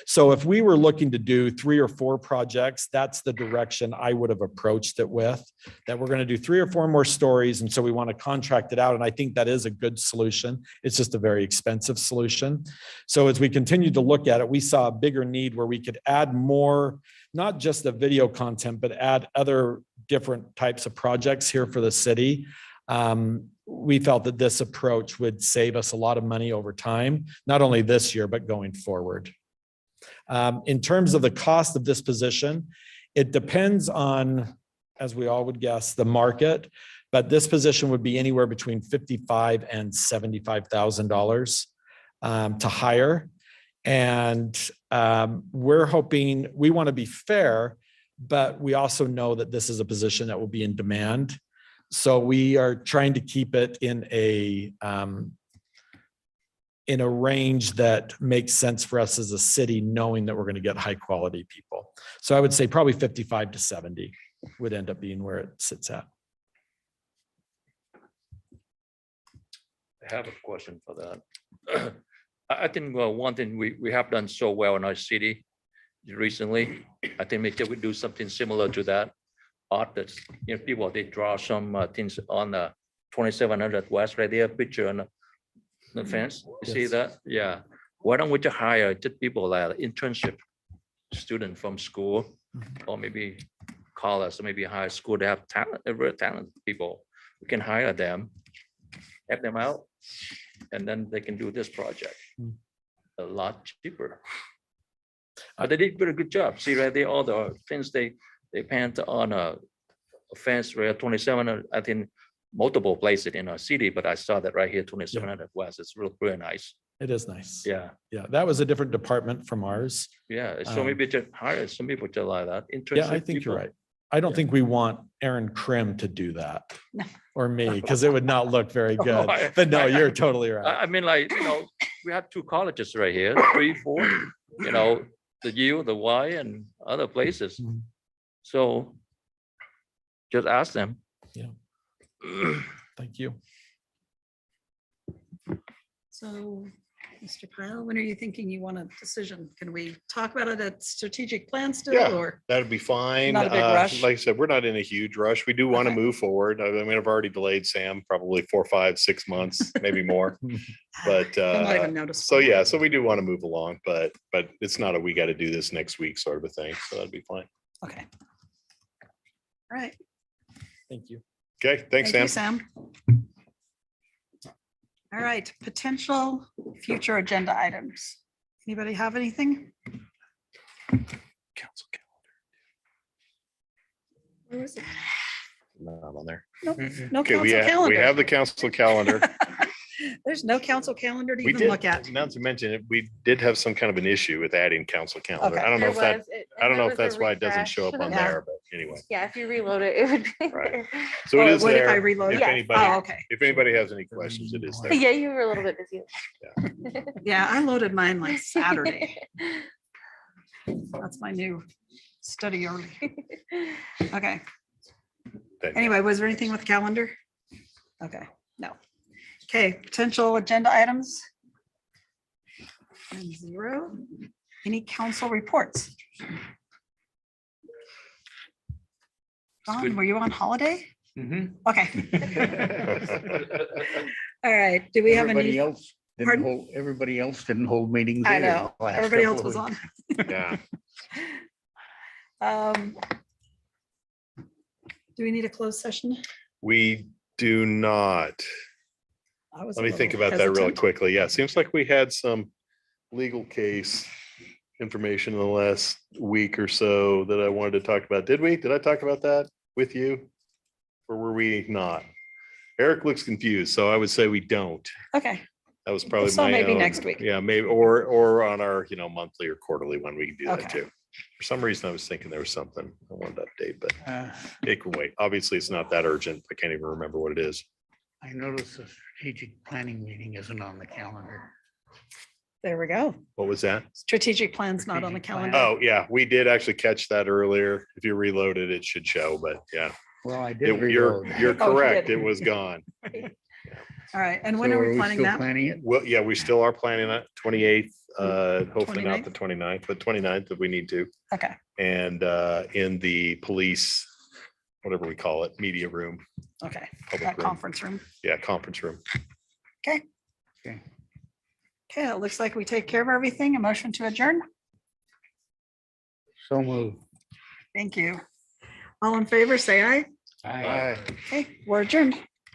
So if we were looking to do 3 or 4 projects, that's the direction I would have approached it with, that we're going to do 3 or 4 more stories. And so we want to contract it out. And I think that is a good solution. It's just a very expensive solution. So as we continue to look at it, we saw a bigger need where we could add more, not just the video content, but add other different types of projects here for the city. We felt that this approach would save us a lot of money over time, not only this year, but going forward. In terms of the cost of this position, it depends on, as we all would guess, the market, but this position would be anywhere between $55,000 and $75,000 to hire. And we're hoping, we want to be fair, but we also know that this is a position that will be in demand. So we are trying to keep it in a range that makes sense for us as a city, knowing that we're going to get high quality people. So I would say probably 55 to 70 would end up being where it sits at. I have a question for that. I think one thing we have done so well in our city recently, I think maybe we do something similar to that. Art that's, people, they draw some things on the 2700 West right there, picture on the fence. You see Yes. that? Yeah. Why don't we just hire just people like internship student from school or maybe college, or maybe high school, they have talent, very talented people. We can hire them, help them out, and then they can do this project a lot cheaper. But they did a pretty good job. See right there, all the things they paint on a fence where 27, I think multiple places in our city, but I saw that right here, 2700 West. It's really nice. It is nice. Yeah, Yeah, that was a different department from ours. yeah. So maybe just hire some people just like that. Yeah, I internship think people. you're right. I don't think we want Aaron Krim to do that. Or me, because it would not look very good. But no, you're totally right. I mean, like, we have two colleges right here, 3, 4, the U, the Y, and other places. Mhm. So just ask them. Thank you. So, Mr. Pyle, when are you thinking you want a decision? Can we talk about it at strategic plan still, Yeah. or? That'd be fine. Not a big rush? Like I said, we're not in a huge rush. We do want to Okay. move forward. I mean, I've already delayed Sam probably 4, 5, 6 months, maybe more. But I'm not even so noticeable. yeah, so we do want to move along, but it's not a, we got to do this next week sort of a thing. So that'd be fine. Okay. All right. Thank you. Okay, thanks, Thank you, Sam. Sam. All right, potential future agenda items. Anybody have anything? Council Where was it? calendar, not on there. Nope, Mm-mm. no Okay, council we have calendar. the council calendar. There's no council calendar to We even did, look at. not to mention it, we did have some kind of an issue with adding council calendar. Okay. I don't know if There that, was, it- I don't and know there if was a that's why it doesn't show up on refresh. Yeah. there, but anyway. Yeah, if you reload it, it would be Right. there. So it Oh, is would if I there. reload If it? anybody, Oh, okay. if anybody has any questions, it is there. Yeah, you were a little bit busy. Yeah, I loaded mine like Saturday. That's my new study early. Okay. Then, Anyway, was there anything with calendar? Okay, no. Okay, potential agenda items? And 0. Any council reports? Don, were you on holiday? Mhm. Okay, all right. Do we have Everybody any? else didn't Pardon? hold, everybody else didn't hold meetings. I either know, the last everybody else couple was of on. Yeah, Do we need a closed session? we do not. I was a Let me think little about that really hesitant. quickly. Yeah, it seems like we had some legal case information in the last week or so that I wanted to talk about. Did we? Did I talk about that with you? Or were we not? Eric looks confused, so I would say we don't. Okay, That was probably So my maybe own- next week. Yeah, maybe, or on our, monthly or quarterly one, we can do that Okay. too. For some reason, I was thinking there was something I wanted to update, but Uh, it can wait. Obviously, it's not that urgent. I can't even remember what it is. I noticed the strategic planning meeting isn't on the calendar. there we go. What was that? Strategic plan's not on the Strategic plan. calendar. Oh, yeah, we did actually catch that earlier. If you reload it, it should show, but yeah. Well, I did You're reload. you're Oh, you correct. did. It was gone. All right, and when So are we planning still that? Planning it? Well, yeah, we still are planning that 28th, hopefully not 29th? the 29th, but 29th if we need to. Okay, And in the police, whatever we call it, media room, okay, public that room. conference room. Yeah, conference room. Okay. Okay, it looks like we take care of everything. A motion to adjourn. So moved. Thank you. All in favor, say aye. Aye. Okay, we're adjourned.